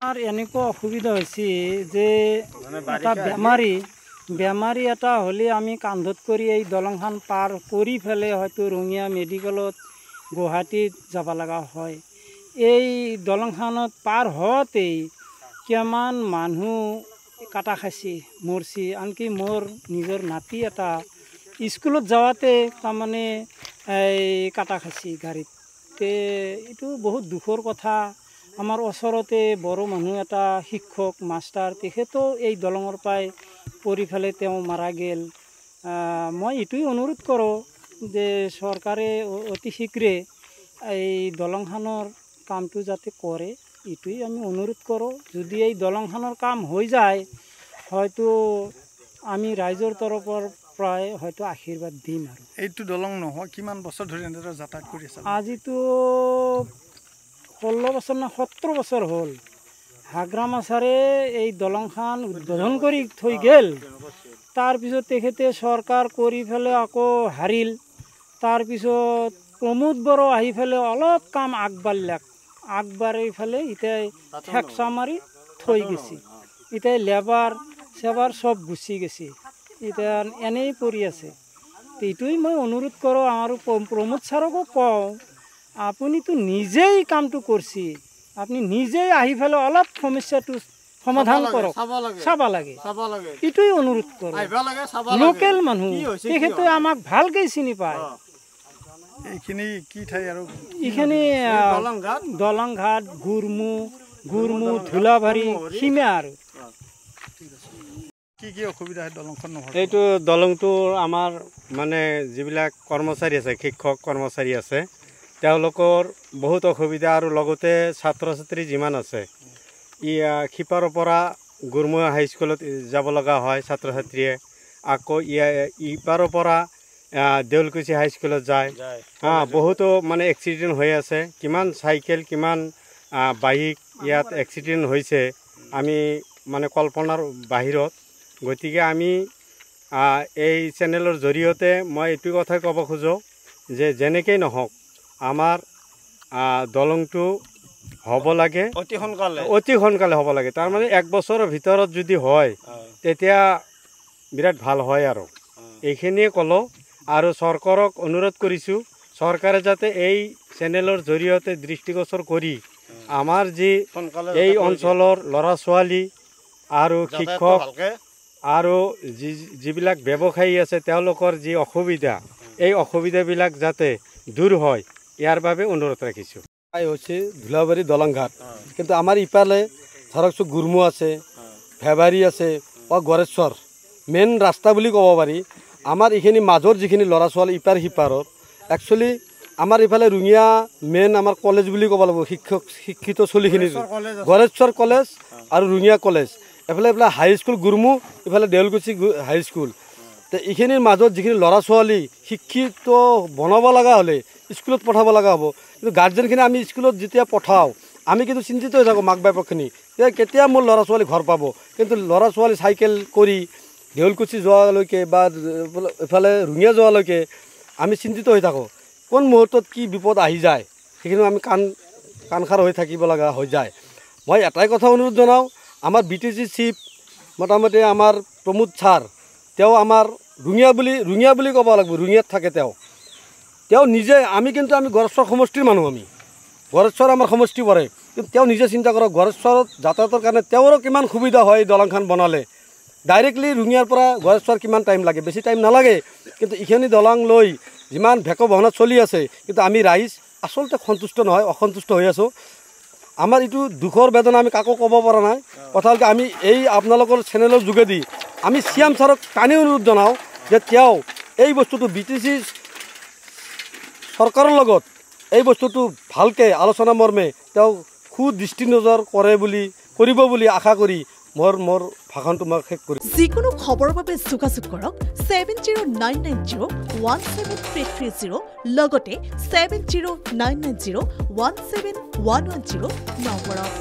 R এনেকুৱা অসুবিধা হৈছে যে এটা বেমাৰী এটা হ'লে আমি কান্ধত কৰি এই দলংখন পাৰ কৰি ফেলে হয়তো ৰঙিয়া মেডিকেলত গুৱাহাটীত যাব লগা হয়। এই দলংখনত পাৰ হওঁতেই কিমান মানুহ কাটা খাইছে মৰছি, আনকি মোৰ নিজৰ নাতি এটা স্কুলত যাওঁতে তাৰমানে এই কাটা খাইছে গাড়ীত। এইটো বহুত দুখৰ কথা। আমাৰ ওচৰতে বড়ো মানুহ এটা শিক্ষক মাষ্টাৰ, তেখেতো এই দলঙৰ পৰাই পৰি ফেলে তেওঁ মাৰা গেল। মই এইটোৱে অনুৰোধ কৰোঁ যে চৰকাৰে অতি শীঘ্ৰে এই দলংখনৰ কামটো যাতে কৰে, এইটোৱে আমি অনুৰোধ কৰোঁ। যদি এই দলংখনৰ কাম হৈ যায় হয়তো আমি ৰাইজৰ তৰফৰ পৰাই হয়তো আশীৰ্বাদ দিম। আৰু এইটো দলং নহয় কিমান বছৰ ধৰি এনেদৰে যাতায়াত কৰি আছে? আজিতো 16 বছৰ না 17 বছৰ হ'ল। হাগ্ৰাম আচাৰে এই দলংখন উদ্বোধন কৰি থৈ গেল, তাৰপিছত তেখেতে চৰকাৰ কৰি ফেলে আকৌ হাৰিল। তাৰপিছত প্ৰমোদ বড়ো আহি ফেলে অলপ কাম আগবাঢ়ি ফেলে এতিয়া ঠেকচা মাৰি থৈ গেছি। এতিয়া লেবাৰ চেবাৰ চব গুচি গেছি, এতিয়া এনেই পৰি আছে। এইটোৱেই মই অনুৰোধ কৰোঁ আৰু প্ৰমোদ ছাৰকো কওঁ, আপুনিতো নিজেই কামটো কৰিছে, আপুনি নিজেই আহি ফেলে অলপ সমস্যাটো সমাধান কৰক, চাব লাগে, এইটোৱেই অনুৰোধ কৰোঁ। লোকেল মানুহ তেখেতে আমাক ভালকৈ চিনি পায়। এইখিনি কি ঠাই? আৰু এইখিনি দলংঘাট, গুৰমু, ধুলাবাৰী, সীমা। আৰু কি অসুবিধা হয় দলংখন নহয়? এইটো দলংটো আমাৰ মানে যিবিলাক কৰ্মচাৰী আছে, শিক্ষক কৰ্মচাৰী আছে, তেওঁলোকৰ বহুত অসুবিধা। আৰু লগতে ছাত্ৰ ছাত্ৰী যিমান আছে, সিপাৰৰ পৰা গুৰমু হাইস্কুলত যাব লগা হয় ছাত্ৰ ছাত্ৰীয়ে, আকৌ ইপাৰৰ পৰা দেউলকুচি হাইস্কুলত যায়। বহুতো মানে এক্সিডেণ্ট হৈ আছে, কিমান চাইকেল কিমান বাইক ইয়াত এক্সিডেণ্ট হৈছে আমি মানে কল্পনাৰ বাহিৰত। গতিকে আমি এই চেনেলৰ জৰিয়তে মই এইটো কথাই ক'ব খোজোঁ যে যেনেকেই নহওক আমাৰ দলংটো হ'ব লাগে, অতি সোনকালে হ'ব লাগে। তাৰমানে 1 বছৰৰ ভিতৰত যদি হয় তেতিয়া বিৰাট ভাল হয়। আৰু এইখিনিয়ে ক'লোঁ। আৰু চৰকাৰক অনুৰোধ কৰিছোঁ, চৰকাৰে যাতে এই চেনেলৰ জৰিয়তে দৃষ্টিগোচৰ কৰি আমাৰ যি এই অঞ্চলৰ ল'ৰা ছোৱালী আৰু শিক্ষক আৰু যিবিলাক ব্যৱসায়ী আছে তেওঁলোকৰ যি অসুবিধা, এই অসুবিধাবিলাক যাতে দূৰ হয় ইয়াৰ বাবে অনুৰোধ ৰাখিছোঁ। হৈছে ধুলাবাৰী দলংঘাট, কিন্তু আমাৰ ইফালে ধৰকচোন গুৰমু আছে, ফেবাৰী আছে বা গড়েশ্বৰ মেইন ৰাস্তা বুলি ক'ব পাৰি। আমাৰ এইখিনি মাজৰ যিখিনি ল'ৰা ছোৱালী ইপাৰ সিপাৰৰ, একচুৱেলি আমাৰ ইফালে ৰঙিয়া মেইন আমাৰ কলেজ বুলি ক'ব লাগিব, শিক্ষিত চলিখিনি গড়েশ্বৰ কলেজ আৰু ৰঙিয়া কলেজ, এইফালে হাইস্কুল গুৰমু, ইফালে দেউলকুচি হাইস্কুল। তো এইখিনিৰ মাজত যিখিনি ল'ৰা ছোৱালী শিক্ষিত বনাব লগা হ'লে স্কুলত পঠাব লগা হ'ব, কিন্তু গাৰ্জেনখিনি আমি স্কুলত যেতিয়া পঠাওঁ আমি কিন্তু চিন্তিত হৈ থাকোঁ মাক বাপেকখিনি, কেতিয়া মোৰ ল'ৰা ছোৱালী ঘৰ পাব। কিন্তু ল'ৰা ছোৱালী চাইকেল কৰি দেউলকুচি যোৱালৈকে বা এইফালে ৰঙিয়া যোৱালৈকে আমি চিন্তিত হৈ থাকোঁ, কোন মুহূৰ্তত কি বিপদ আহি যায় সেইখিনি আমি কাণসাৰ হৈ থাকিব লগা হৈ যায়। মই এটাই কথা অনুৰোধ জনাওঁ, আমাৰ BTC চিফ মোটামুটি আমাৰ প্ৰমোদ ছাৰ, তেওঁ আমাৰ ৰঙিয়া বুলি ক'ব লাগিব, ৰঙিয়াত থাকে তেওঁ নিজে। আমি গড়েশ্বৰ সমষ্টিৰ মানুহ, আমি গড়েশ্বৰ আমাৰ সমষ্টি পৰে, কিন্তু তেওঁ নিজে চিন্তা কৰক গড়েশ্বৰত যাতায়াতৰ কাৰণে তেওঁৰো কিমান সুবিধা হয়। দলংখন বনালে ডাইৰেক্টলি ৰঙিয়াৰ পৰা গড়েশ্বৰ কিমান টাইম লাগে? বেছি টাইম নালাগে। কিন্তু এইখিনি দলং লৈ যিমান ভেক ভাওনা চলি আছে, কিন্তু আমি ৰাইজ আচলতে সন্তুষ্ট নহয়, অসন্তুষ্ট হৈ আছোঁ। আমাৰ এইটো দুখৰ বেদনা আমি কাকো ক'ব পৰা নাই। কথা হ'ল কি, আমি এই আপোনালোকৰ চেনেলৰ যোগেদি আমি CM ছাৰক টানি অনুৰোধ জনাওঁ যে তেওঁ এই বস্তুটো BTC চৰকাৰৰ লগত এই বস্তুটো ভালকৈ আলোচনা মৰ্মে তেওঁ সুদৃষ্টি নজৰ কৰিব বুলি আশা কৰি মোৰ ভাষণটো মই শেষ কৰিম। যিকোনো খবৰৰ বাবে যোগাযোগ কৰক 7099017330 লগতে 7099017110 নম্বৰত।